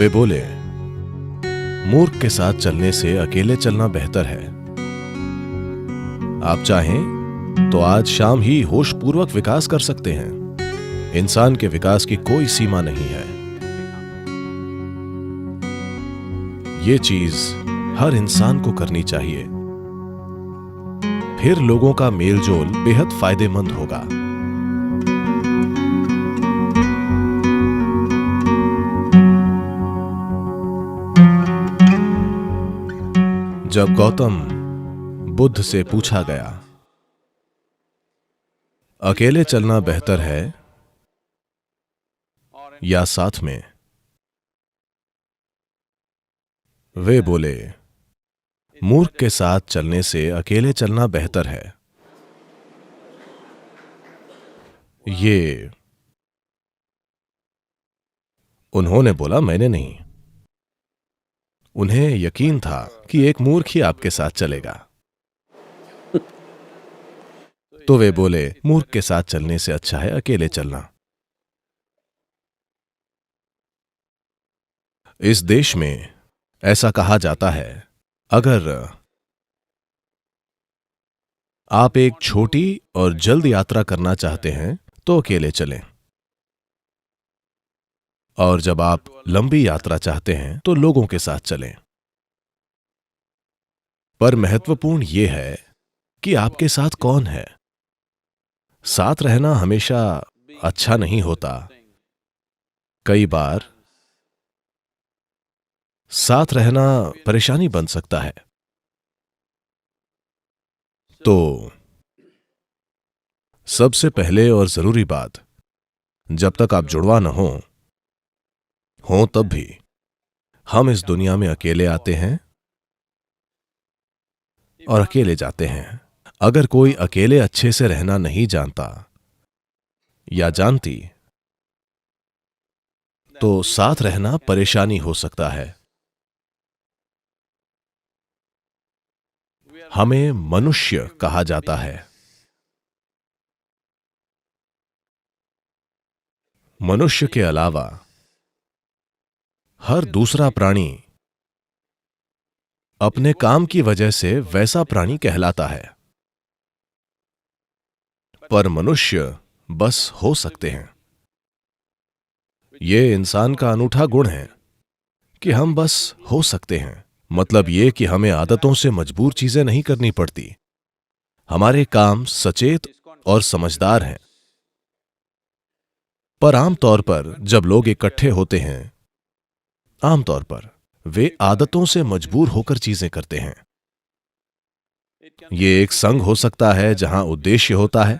वे बोले, मूर्ख के साथ चलने से अकेले चलना बेहतर है। आप चाहें तो आज शाम ही होशपूर्वक विकास कर सकते हैं। इंसान के विकास की कोई सीमा नहीं है। ये चीज हर इंसान को करनी चाहिए, फिर लोगों का मेलजोल बेहद फायदेमंद होगा। जब गौतम बुद्ध से पूछा गया, अकेले चलना बेहतर है या साथ में, वे बोले, मूर्ख के साथ चलने से अकेले चलना बेहतर है। ये उन्होंने बोला, मैंने नहीं। उन्हें यकीन था कि एक मूर्ख ही आपके साथ चलेगा। तो वे बोले, मूर्ख के साथ चलने से अच्छा है अकेले चलना। इस देश में ऐसा कहा जाता है, अगर आप एक छोटी और जल्द यात्रा करना चाहते हैं तो अकेले चलें, और जब आप लंबी यात्रा चाहते हैं तो लोगों के साथ चलें। पर महत्वपूर्ण यह है कि आपके साथ कौन है। साथ रहना हमेशा अच्छा नहीं होता। कई बार साथ रहना परेशानी बन सकता है। तो सबसे पहले और जरूरी बात, जब तक आप जुड़वा न हो तब भी हम इस दुनिया में अकेले आते हैं और अकेले जाते हैं। अगर कोई अकेले अच्छे से रहना नहीं जानता या जानती, तो साथ रहना परेशानी हो सकता है। हमें मनुष्य कहा जाता है। मनुष्य के अलावा हर दूसरा प्राणी अपने काम की वजह से वैसा प्राणी कहलाता है, पर मनुष्य बस हो सकते हैं। यह इंसान का अनूठा गुण है कि हम बस हो सकते हैं। मतलब यह कि हमें आदतों से मजबूर चीजें नहीं करनी पड़ती। हमारे काम सचेत और समझदार हैं। पर आमतौर पर जब लोग इकट्ठे होते हैं, आमतौर पर वे आदतों से मजबूर होकर चीजें करते हैं। यह एक संघ हो सकता है जहां उद्देश्य होता है,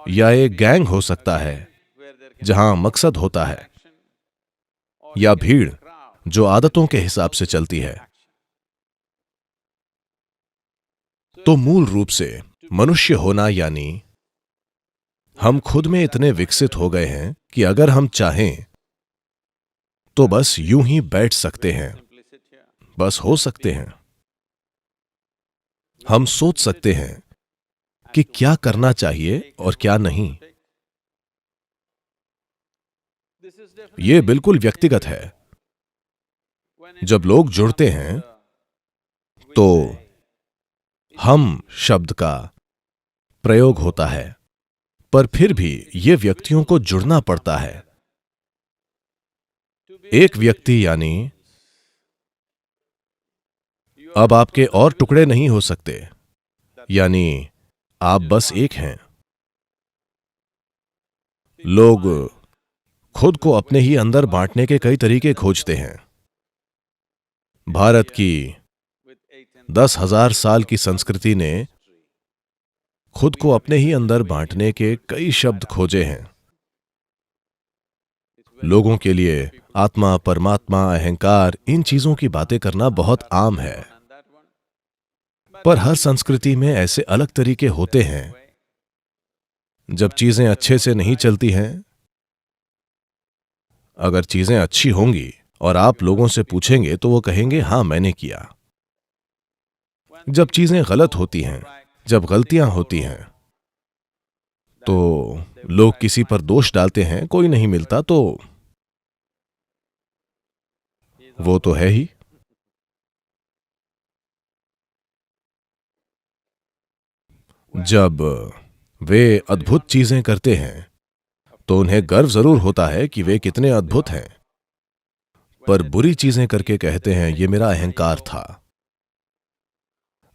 या एक गैंग हो सकता है जहां मकसद होता है, या भीड़ जो आदतों के हिसाब से चलती है। तो मूल रूप से मनुष्य होना यानी हम खुद में इतने विकसित हो गए हैं कि अगर हम चाहें तो बस यूं ही बैठ सकते हैं, बस हो सकते हैं। हम सोच सकते हैं कि क्या करना चाहिए और क्या नहीं। यह बिल्कुल व्यक्तिगत है। जब लोग जुड़ते हैं तो हम शब्द का प्रयोग होता है, पर फिर भी यह व्यक्तियों को जुड़ना पड़ता है। एक व्यक्ति यानी अब आपके और टुकड़े नहीं हो सकते, यानी आप बस एक हैं। लोग खुद को अपने ही अंदर बांटने के कई तरीके खोजते हैं। भारत की 10,000 साल की संस्कृति ने खुद को अपने ही अंदर बांटने के कई शब्द खोजे हैं। लोगों के लिए आत्मा, परमात्मा, अहंकार, इन चीजों की बातें करना बहुत आम है। पर हर संस्कृति में ऐसे अलग तरीके होते हैं। जब चीजें अच्छे से नहीं चलती हैं, अगर चीजें अच्छी होंगी और आप लोगों से पूछेंगे तो वो कहेंगे, हां मैंने किया। जब चीजें गलत होती हैं, जब गलतियां होती हैं, तो लोग किसी पर दोष डालते हैं, कोई नहीं मिलता तो वो तो है ही। जब वे अद्भुत चीजें करते हैं तो उन्हें गर्व जरूर होता है कि वे कितने अद्भुत हैं, पर बुरी चीजें करके कहते हैं ये मेरा अहंकार था।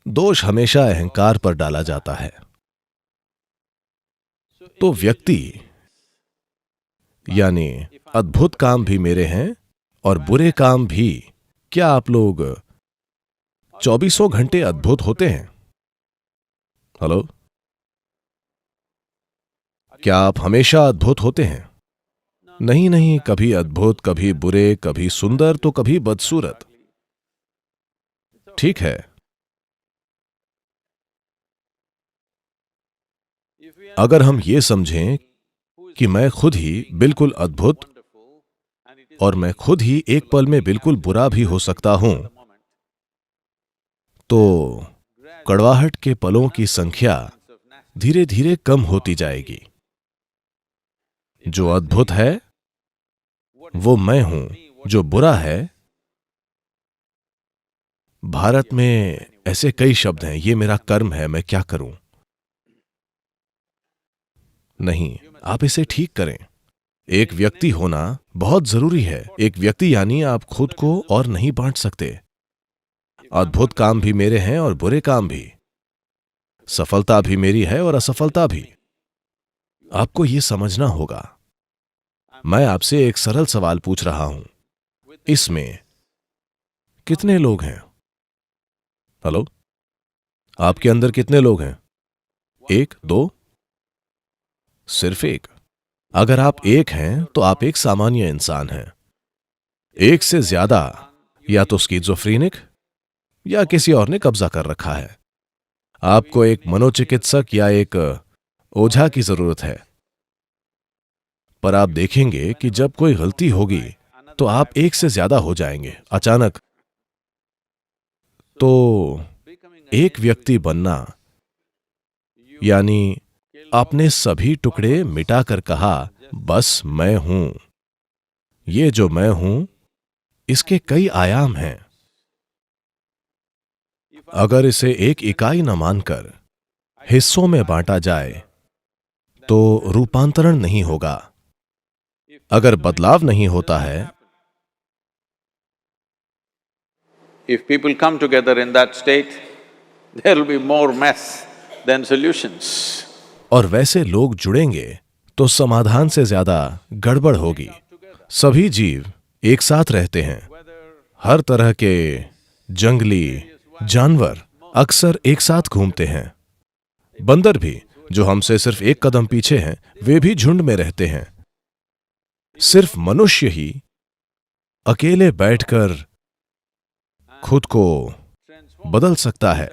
दोष हमेशा अहंकार पर डाला जाता है। तो व्यक्ति यानी अद्भुत काम भी मेरे हैं और बुरे काम भी। क्या आप लोग 24 घंटे अद्भुत होते हैं? हेलो, क्या आप हमेशा अद्भुत होते हैं? नहीं नहीं, कभी अद्भुत, कभी बुरे, कभी सुंदर तो कभी बदसूरत। ठीक है, अगर हम ये समझें कि मैं खुद ही बिल्कुल अद्भुत और मैं खुद ही एक पल में बिल्कुल बुरा भी हो सकता हूं, तो कड़वाहट के पलों की संख्या धीरे धीरे कम होती जाएगी। जो अद्भुत है वो मैं हूं, जो बुरा है, भारत में ऐसे कई शब्द हैं, ये मेरा कर्म है, मैं क्या करूं। नहीं, आप इसे ठीक करें। एक व्यक्ति होना बहुत जरूरी है। एक व्यक्ति यानी आप खुद को और नहीं बांट सकते। अद्भुत काम भी मेरे हैं और बुरे काम भी, सफलता भी मेरी है और असफलता भी। आपको यह समझना होगा। मैं आपसे एक सरल सवाल पूछ रहा हूं, इसमें कितने लोग हैं? हेलो, आपके अंदर कितने लोग हैं? एक, दो? सिर्फ एक। अगर आप एक हैं तो आप एक सामान्य इंसान हैं। एक से ज्यादा या तो स्किज़ोफ्रेनिक या किसी और ने कब्जा कर रखा है। आपको एक मनोचिकित्सक या एक ओझा की जरूरत है। पर आप देखेंगे कि जब कोई गलती होगी तो आप एक से ज्यादा हो जाएंगे अचानक। तो एक व्यक्ति बनना यानी आपने सभी टुकड़े मिटाकर कहा बस मैं हूं। ये जो मैं हूं इसके कई आयाम हैं। अगर इसे एक इकाई न मानकर हिस्सों में बांटा जाए तो रूपांतरण नहीं होगा। अगर बदलाव नहीं होता है, If people come together in that state, there will be more mess than solutions. और वैसे लोग जुड़ेंगे तो समाधान से ज्यादा गड़बड़ होगी। सभी जीव एक साथ रहते हैं। हर तरह के जंगली जानवर अक्सर एक साथ घूमते हैं। बंदर भी, जो हमसे सिर्फ एक कदम पीछे हैं, वे भी झुंड में रहते हैं। सिर्फ मनुष्य ही अकेले बैठकर खुद को बदल सकता है,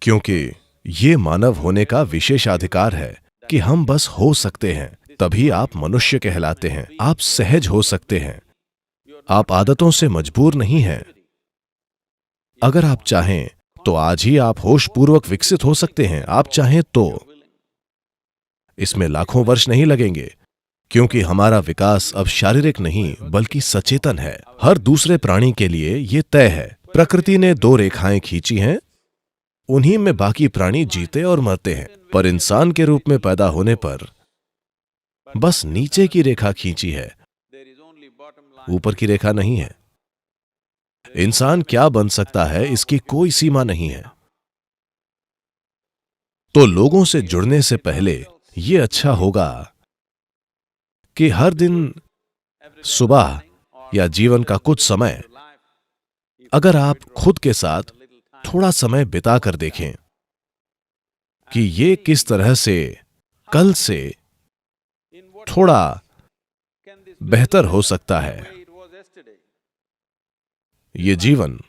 क्योंकि ये मानव होने का विशेषाधिकार है कि हम बस हो सकते हैं। तभी आप मनुष्य कहलाते हैं। आप सहज हो सकते हैं। आप आदतों से मजबूर नहीं हैं। अगर आप चाहें तो आज ही आप होशपूर्वक विकसित हो सकते हैं। आप चाहें तो इसमें लाखों वर्ष नहीं लगेंगे, क्योंकि हमारा विकास अब शारीरिक नहीं बल्कि सचेतन है। हर दूसरे प्राणी के लिए यह तय है। प्रकृति ने दो रेखाएं खींची हैं, उन्हीं में बाकी प्राणी जीते और मरते हैं। पर इंसान के रूप में पैदा होने पर बस नीचे की रेखा खींची है, ऊपर की रेखा नहीं है। इंसान क्या बन सकता है इसकी कोई सीमा नहीं है। तो लोगों से जुड़ने से पहले यह अच्छा होगा कि हर दिन सुबह या जीवन का कुछ समय अगर आप खुद के साथ थोड़ा समय बिता कर देखें कि ये किस तरह से कल से थोड़ा बेहतर हो सकता है। ये जीवन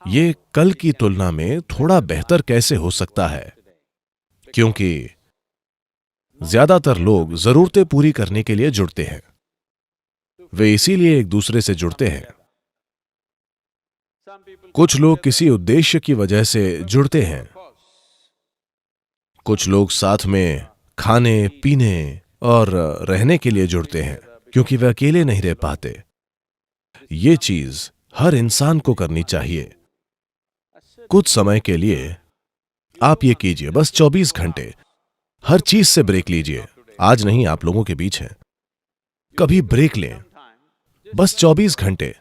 ये कल की तुलना में थोड़ा बेहतर कैसे हो सकता है, क्योंकि ज्यादातर लोग जरूरतें पूरी करने के लिए जुड़ते हैं। वे इसीलिए एक दूसरे से जुड़ते हैं। कुछ लोग किसी उद्देश्य की वजह से जुड़ते हैं। कुछ लोग साथ में खाने पीने और रहने के लिए जुड़ते हैं, क्योंकि वे अकेले नहीं रह पाते। ये चीज हर इंसान को करनी चाहिए। कुछ समय के लिए आप ये कीजिए, बस 24 घंटे हर चीज से ब्रेक लीजिए। आज नहीं, आप लोगों के बीच हैं, कभी ब्रेक लें, बस 24 घंटे।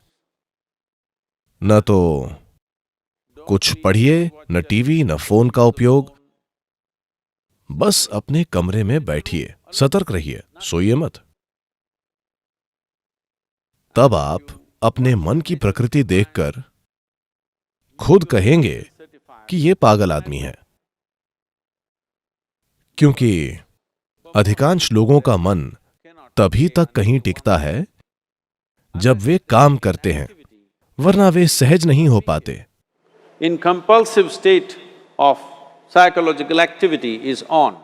न तो कुछ पढ़िए, न टीवी, न फोन का उपयोग, बस अपने कमरे में बैठिए, सतर्क रहिए, सोइए मत। तब आप अपने मन की प्रकृति देखकर खुद कहेंगे कि ये पागल आदमी है, क्योंकि अधिकांश लोगों का मन तभी तक कहीं टिकता है जब वे काम करते हैं, वरना वे सहज नहीं हो पाते। In compulsive state of psychological activity is on.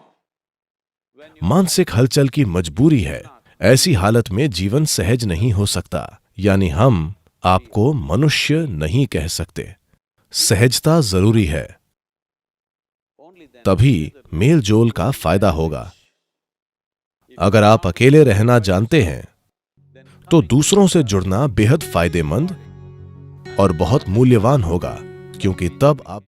मानसिक हलचल की मजबूरी है, ऐसी हालत में जीवन सहज नहीं हो सकता। यानी हम आपको मनुष्य नहीं कह सकते। सहजता जरूरी है, तभी मेल जोल का फायदा होगा। अगर आप अकेले रहना जानते हैं तो दूसरों से जुड़ना बेहद फायदेमंद और बहुत मूल्यवान होगा, क्योंकि तब आप